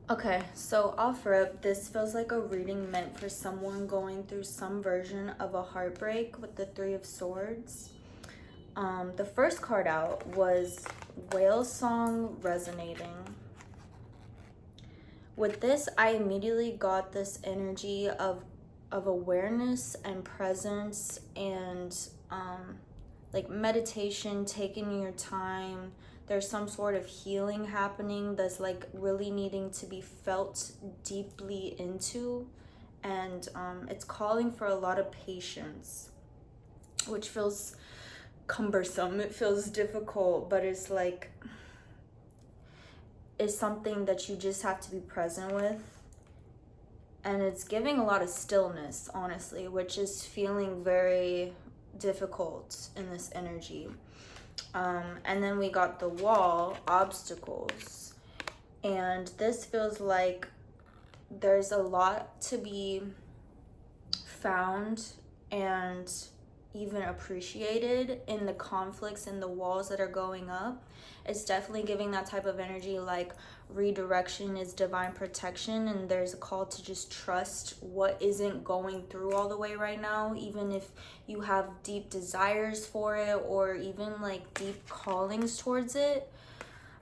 Okay, so off rip, this feels like a reading meant for someone going through some version of a heartbreak with the Three of Swords. The first card out was Whale Song Resonating. With this, I immediately got this energy of awareness and presence and like meditation, taking your time. There's some sort of healing happening that's like really needing to be felt deeply into, and it's calling for a lot of patience, which feels cumbersome. It feels difficult, but it's like it's something that you just have to be present with. And it's giving a lot of stillness, honestly, which is feeling very difficult in this energy. And then we got the Wall, obstacles. And this feels like there's a lot to be found and even appreciated in the conflicts and the walls that are going up. It's definitely giving that type of energy, like redirection is divine protection, and there's a call to just trust what isn't going through all the way right now, even if you have deep desires for it or even like deep callings towards it.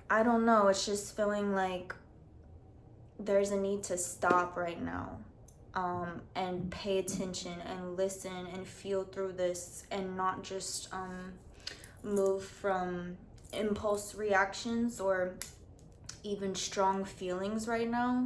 I don't know, it's just feeling like there's a need to stop right now, and pay attention and listen and feel through this, and not just move from impulse reactions or even strong feelings right now.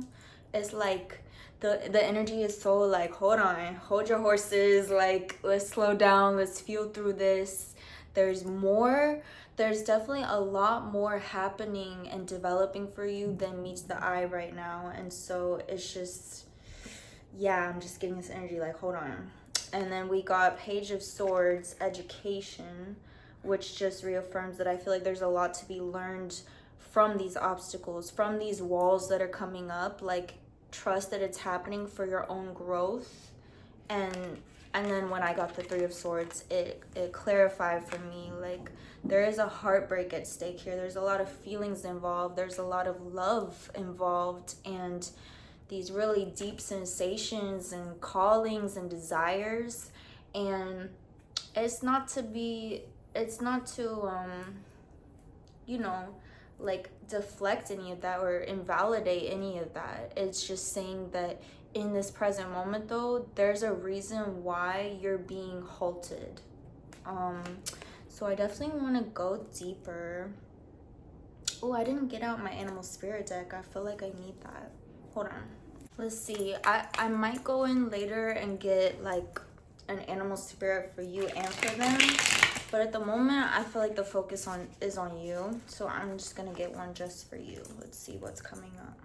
It's like the energy is so like, hold on, hold your horses, like let's slow down, let's feel through this. There's more. There's definitely a lot more happening and developing for you than meets the eye right now. And so it's just, yeah, I'm just getting this energy like, hold on. And then we got Page of Swords, education, which just reaffirms that I feel like there's a lot to be learned from these obstacles, from these walls that are coming up. Like, trust that it's happening for your own growth. And then when I got the Three of Swords, it clarified for me, like, there is a heartbreak at stake here. There's a lot of feelings involved. There's a lot of love involved, and these really deep sensations and callings and desires. And it's not to you know, like deflect any of that or invalidate any of that. It's just saying that in this present moment though, there's a reason why you're being halted. So I definitely want to go deeper. Oh, I didn't get out my animal spirit deck. I feel like I need that. Hold on. Let's see. I might go in later and get like an animal spirit for you and for them. But at the moment, I feel like the focus is on you. So I'm just going to get one just for you. Let's see what's coming up.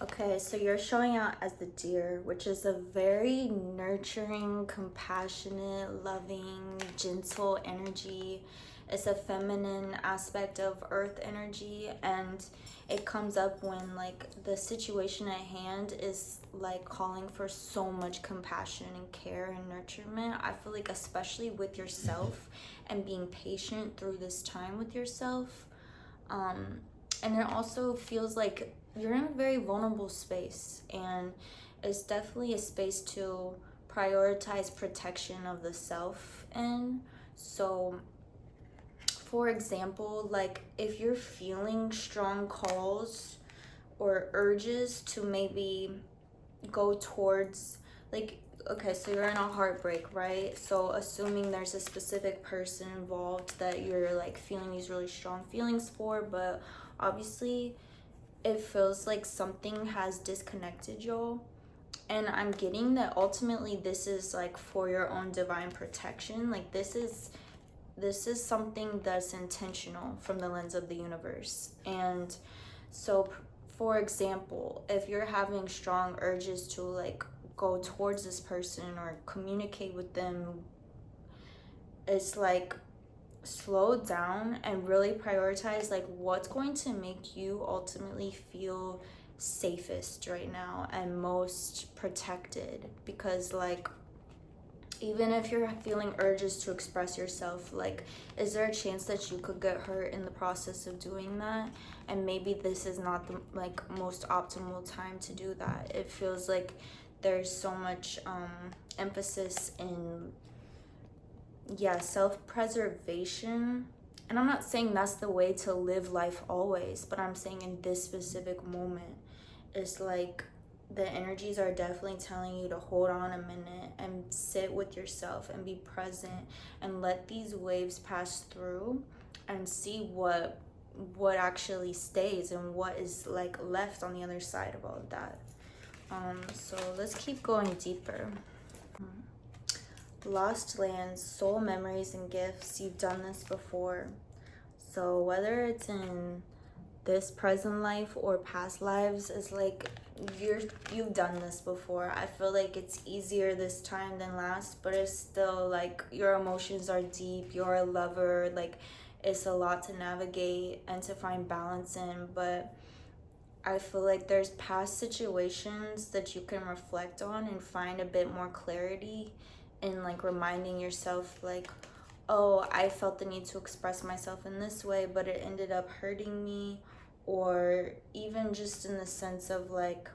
Okay, so you're showing out as the deer, which is a very nurturing, compassionate, loving, gentle energy. It's a feminine aspect of earth energy, and it comes up when like the situation at hand is like calling for so much compassion and care and nurturement. I feel like especially with yourself and being patient through this time with yourself. And it also feels like you're in a very vulnerable space, and it's definitely a space to prioritize protection of the self in. So for example, like if you're feeling strong calls or urges to maybe go towards, like, okay, so you're in a heartbreak, right? So assuming there's a specific person involved that you're like feeling these really strong feelings for, but obviously it feels like something has disconnected y'all. And I'm getting that ultimately this is like for your own divine protection. Like this is something that's intentional from the lens of the universe. And so for example, if you're having strong urges to like go towards this person or communicate with them, it's like slow down and really prioritize like what's going to make you ultimately feel safest right now and most protected. Because like even if you're feeling urges to express yourself, like, is there a chance that you could get hurt in the process of doing that? And maybe this is not the like most optimal time to do that. It feels like there's so much emphasis in, yeah, self-preservation. And I'm not saying that's the way to live life always, but I'm saying in this specific moment, it's like the energies are definitely telling you to hold on a minute and sit with yourself and be present and let these waves pass through and see what actually stays and what is like left on the other side of all of that. So let's keep going deeper. Lost lands, soul memories and gifts. You've done this before. So whether it's in this present life or past lives, is like you've done this before. I feel like it's easier this time than last, but it's still like your emotions are deep. You're a lover, like it's a lot to navigate and to find balance in. But I feel like there's past situations that you can reflect on and find a bit more clarity in, like reminding yourself like, oh, I felt the need to express myself in this way, but it ended up hurting me. Or even just in the sense of like,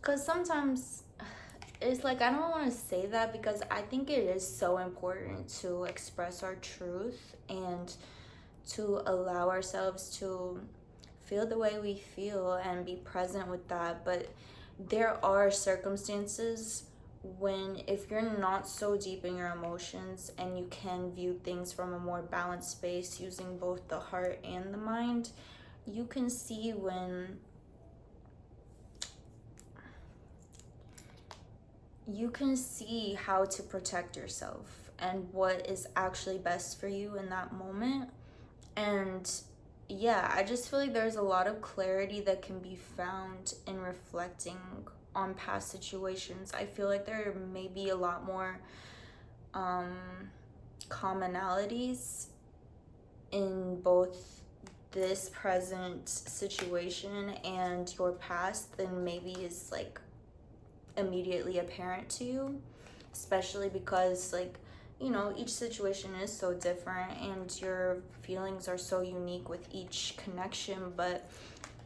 because sometimes it's like, I don't want to say that because I think it is so important to express our truth and to allow ourselves to feel the way we feel and be present with that. But there are circumstances when, if you're not so deep in your emotions and you can view things from a more balanced space using both the heart and the mind, you can see when you can see how to protect yourself and what is actually best for you in that moment. And yeah, I just feel like there's a lot of clarity that can be found in reflecting on past situations. I feel like there may be a lot more commonalities in both this present situation and your past than maybe is like immediately apparent to you, especially because, like, you know, each situation is so different and your feelings are so unique with each connection. But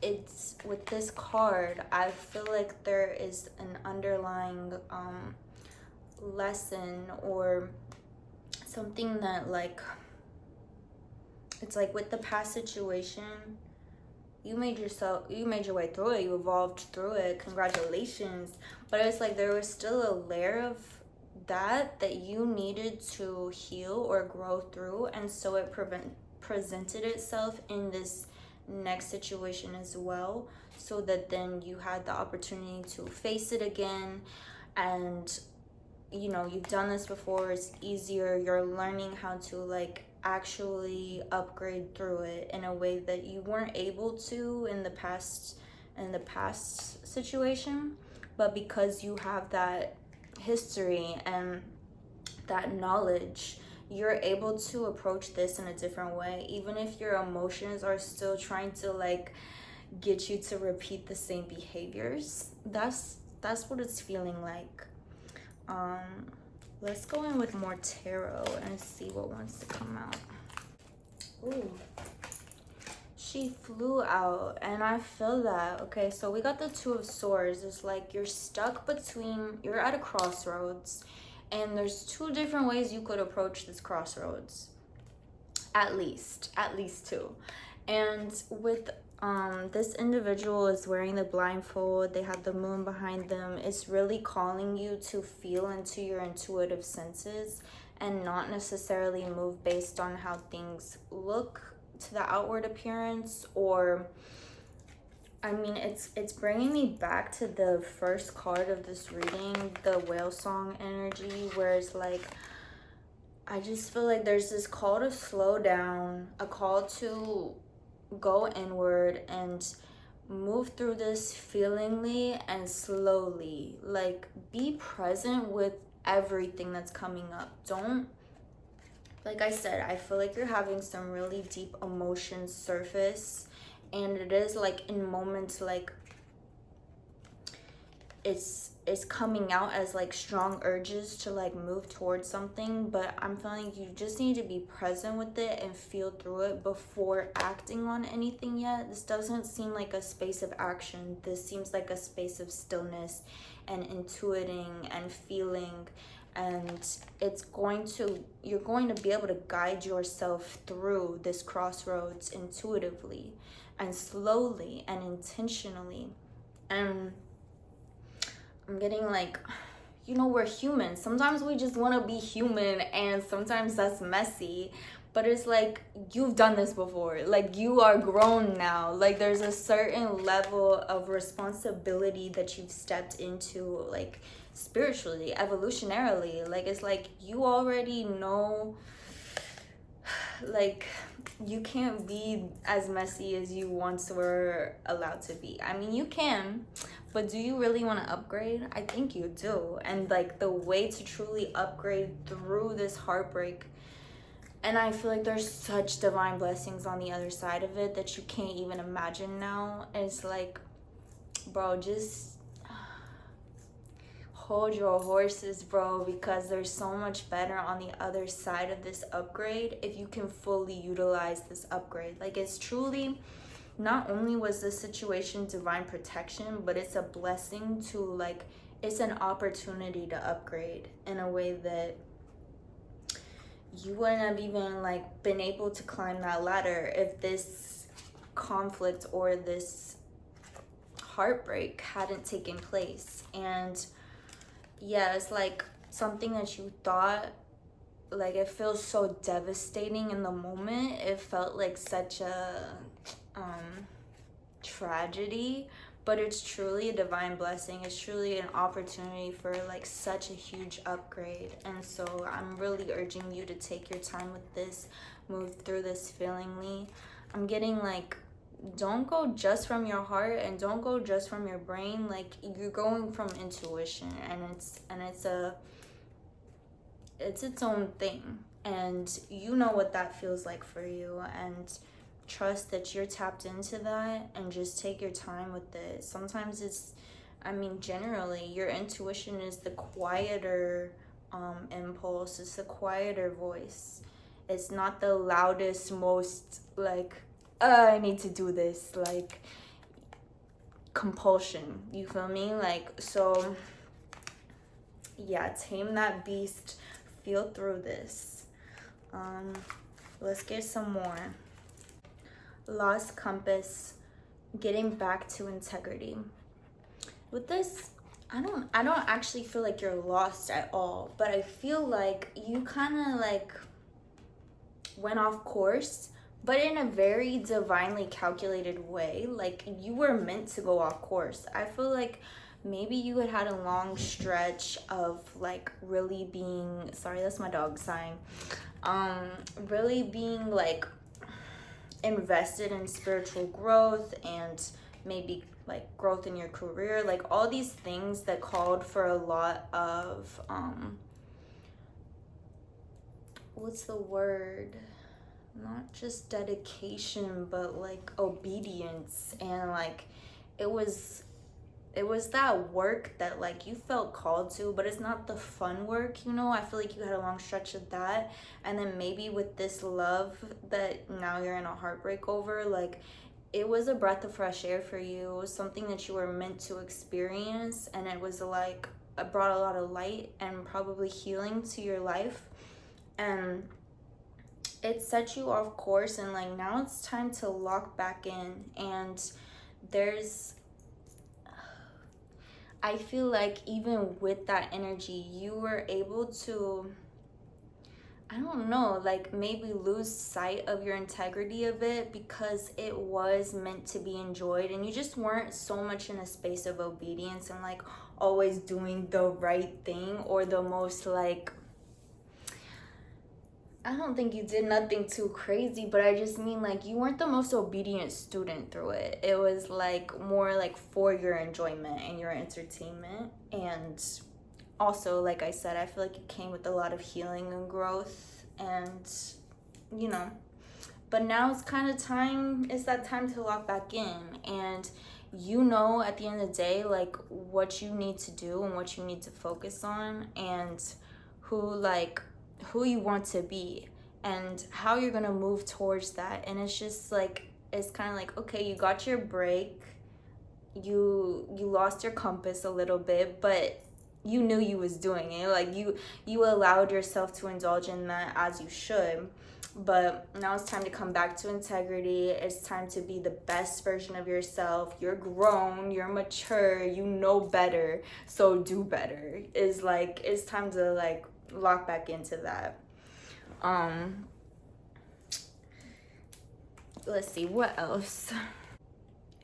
it's with this card, I feel like there is an underlying lesson or something that, like, it's like with the past situation, you made your way through it, you evolved through it, congratulations. But it's like there was still a layer of that you needed to heal or grow through, and so it presented itself in this next situation as well, so that then you had the opportunity to face it again. And you know, you've done this before, it's easier, you're learning how to like actually upgrade through it in a way that you weren't able to in the past situation. But because you have that history and that knowledge, you're able to approach this in a different way, even if your emotions are still trying to like get you to repeat the same behaviors. That's what it's feeling like. Let's go in with more tarot and see what wants to come out. Ooh, she flew out, and I feel that. Okay, so we got the Two of Swords. It's like you're stuck between, you're at a crossroads, and there's two different ways you could approach this crossroads. At least two. And with this individual is wearing the blindfold, they have the moon behind them. It's really calling you to feel into your intuitive senses and not necessarily move based on how things look to the outward appearance. Or I mean, it's bringing me back to the first card of this reading, the whale song energy, where it's like, I just feel like there's this call to slow down, a call to go inward and move through this feelingly and slowly. Like, be present with everything that's coming up. Don't, like I said, I feel like you're having some really deep emotions surface, and it is like in moments like it's coming out as like strong urges to like move towards something, but I'm feeling you just need to be present with it and feel through it before acting on anything yet. This doesn't seem like a space of action. This seems like a space of stillness and intuiting and feeling, and you're going to be able to guide yourself through this crossroads intuitively and slowly and intentionally. And I'm getting like, we're human. Sometimes we just want to be human, and sometimes that's messy. But it's like, you've done this before. Like, you are grown now. Like, there's a certain level of responsibility that you've stepped into, like, spiritually, evolutionarily. Like, it's like, you already know, like, you can't be as messy as you once were allowed to be. I mean, you can, but do you really want to upgrade? I think you do. And like, the way to truly upgrade through this heartbreak, and I feel like there's such divine blessings on the other side of it that you can't even imagine now. It's like, bro, just hold your horses, bro, because there's so much better on the other side of this upgrade if you can fully utilize this upgrade. Like, it's truly, not only was this situation divine protection, but it's a blessing to, like, it's an opportunity to upgrade in a way that you wouldn't have even like been able to climb that ladder if this conflict or this heartbreak hadn't taken place. And yeah, it's like something that you thought, like, it feels so devastating in the moment. It felt like such a tragedy, but it's truly a divine blessing. It's truly an opportunity for like such a huge upgrade. And so I'm really urging you to take your time with this, move through this feelingly. I'm getting like, don't go just from your heart and don't go just from your brain. Like, you're going from intuition, and it's its own thing, and you know what that feels like for you. And trust that you're tapped into that, and just take your time with it. Sometimes generally your intuition is the quieter impulse. It's the quieter voice. It's not the loudest, most like, I need to do this, like, compulsion. You feel me? Like, so yeah, tame that beast, feel through this. Let's get some more. Lost compass, getting back to integrity. With this, I don't actually feel like you're lost at all, but I feel like you kind of like went off course, but in a very divinely calculated way. Like, you were meant to go off course. I feel like maybe you had a long stretch of like really being, sorry, that's my dog sighing, really being like invested in spiritual growth and maybe like growth in your career, like all these things that called for a lot of what's the word, not just dedication, but like obedience. And like, it was that work that like you felt called to, but it's not the fun work, I feel like you had a long stretch of that. And then maybe with this love that now you're in a heartbreak over, like, it was a breath of fresh air for you. It was something that you were meant to experience, and it was like, it brought a lot of light and probably healing to your life, and it set you off course. And like, now it's time to lock back in. And I feel like even with that energy, you were able to, I don't know, like maybe lose sight of your integrity a bit, because it was meant to be enjoyed, and you just weren't so much in a space of obedience and like always doing the right thing, or the most like, I don't think you did nothing too crazy, but I just mean like, you weren't the most obedient student through it. It was like more like for your enjoyment and your entertainment. And also, like I said, I feel like it came with a lot of healing and growth, and but now it's that time to lock back in. And you know at the end of the day like what you need to do and what you need to focus on, and who you want to be and how you're gonna move towards that. And it's just like, it's kind of like, okay, you got your break, you lost your compass a little bit, but you knew you was doing it. Like you allowed yourself to indulge in that as you should. But now it's time to come back to integrity. It's time to be the best version of yourself. You're grown, you're mature, you know better, so do better. Is like, it's time to like lock back into that. Let's see what else.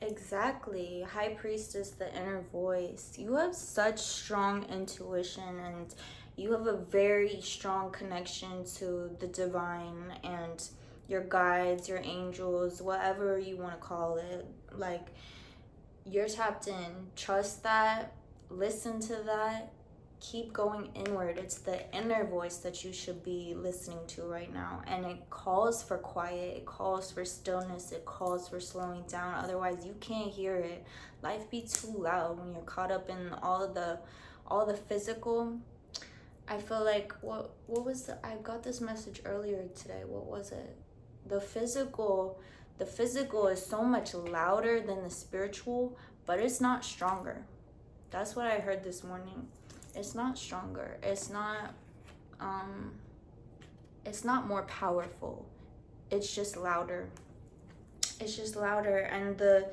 Exactly. High Priestess, the inner voice. You have such strong intuition, and you have a very strong connection to the divine and your guides, your angels, whatever you want to call it. Like, you're tapped in. Trust that. Listen to that. Keep going inward. It's the inner voice that you should be listening to right now, and it calls for quiet, it calls for stillness, it calls for slowing down. Otherwise you can't hear it. Life be too loud when you're caught up in all the physical. I feel like what was I got this message earlier today. What was it? The physical is so much louder than the spiritual, but it's not stronger. That's what I heard this morning. It's not stronger. It's not more powerful. It's just louder. It's just louder. And the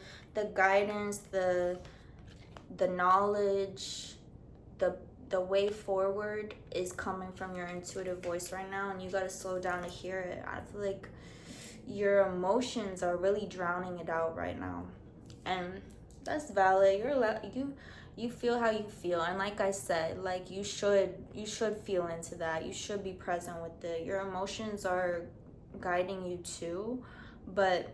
guidance, the knowledge, the way forward is coming from your intuitive voice right now, and you got to slow down to hear it. I feel like your emotions are really drowning it out right now, and that's valid. You feel how you feel, and like I said, like you should feel into that. You should be present with it. Your emotions are guiding you too, but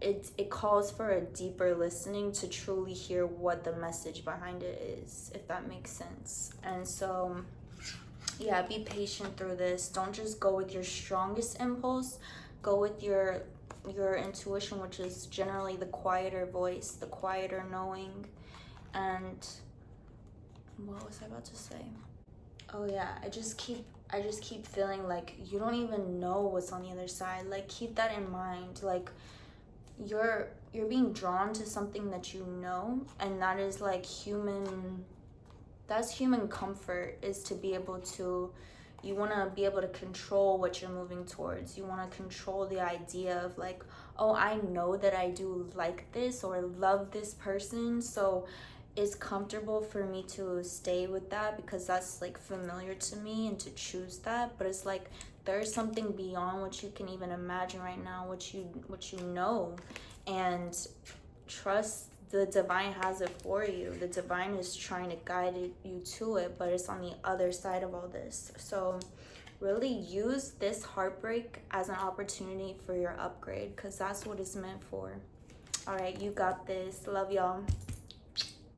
it calls for a deeper listening to truly hear what the message behind it is, if that makes sense. And so yeah, be patient through this. Don't just go with your strongest impulse. Go with your intuition, which is generally the quieter voice, the quieter knowing. And what was I about to say? Oh yeah, I just keep feeling like you don't even know what's on the other side. Like, keep that in mind. Like, you're being drawn to something that you know, and that is like that's human comfort, is to be able to, you want to be able to control what you're moving towards. You want to control the idea of like, oh, I know that I do like this or love this person, so it's comfortable for me to stay with that because that's like familiar to me, and to choose that. But it's like there's something beyond what you can even imagine right now, what you know, and trust the divine has it for you. The divine is trying to guide you to it, but it's on the other side of all this. So really use this heartbreak as an opportunity for your upgrade, because that's what it's meant for. All right, you got this. Love y'all.